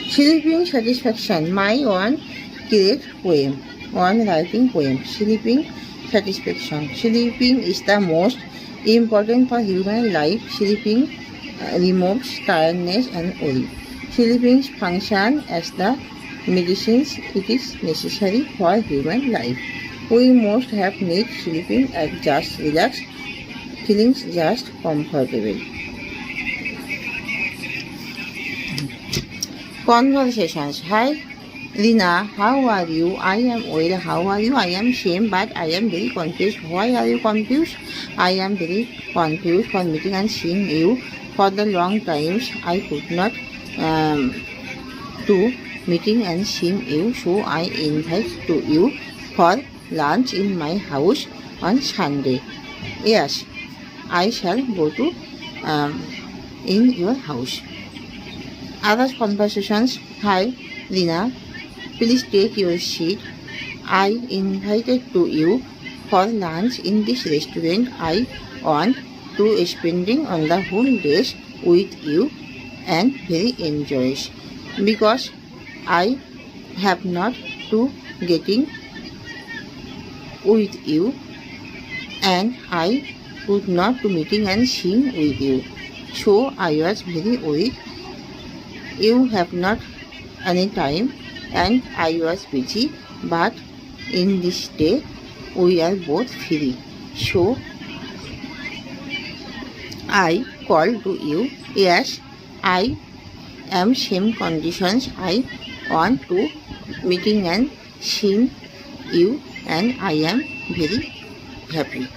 Sleeping satisfaction. My one great poem. One writing poem. Sleeping satisfaction. Sleeping is the most important for human life. Sleeping removes tiredness and worry. Sleeping function as the medicines it is necessary for human life. We must have need sleeping and just relax, feeling just comfortable. Conversations. Hi, Rina, how are you? I am well. How are you? I am same, but I am very confused. Why are you confused? I am very confused for meeting and seeing you. For the long times, I could not do meeting and seeing you, so I invite to you for lunch in my house on Sunday. Yes, I shall go to in your house. Other conversations. Hi, Rina, please take your seat. I invited to you for lunch in this restaurant. I want to spending on the whole days with you and very enjoys because I have not to getting with you and I would not to meeting and seeing with you. So I was very worried. You have not any time and I was busy, but in this day we are both free. So I called to you. Yes, I am same conditions. I want to meeting and seeing you and I am very happy.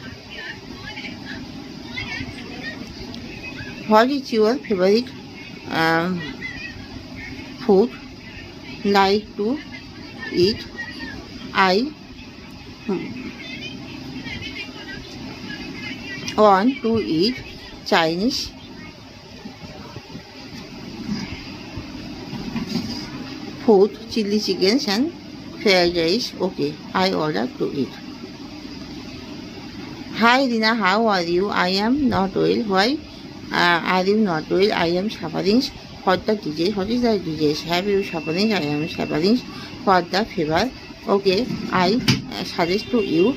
What is your favorite food? Like to eat? I want to eat Chinese food, chili chickens and fried rice. Okay, I order to eat. Hi Rina, how are you? I am not well. Why are you not well? I am suffering for the disease. What is the disease? Have you suffering? I am suffering for the fever. Okay, I suggest to you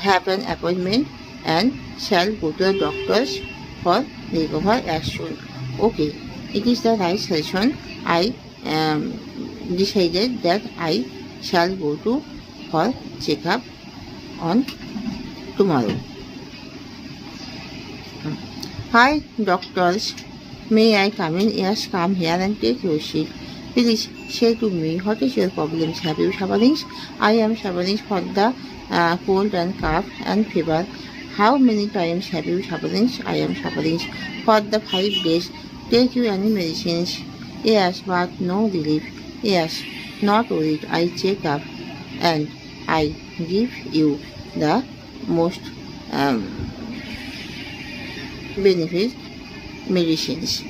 have an appointment and shall go to the doctors for recover as soon. Okay, it is the right session. I decided that I shall go to for checkup on tomorrow. Hi doctors, may I come in? Yes, come here and take your seat. Please say to me, what is your problems? Have you suffering? I am suffering for the cold and cough and fever. How many times have you suffering? I am suffering for the 5 days. Take you any medicines? Yes, but no relief. Yes, not worried. I check up and I give you the most benefit medicines.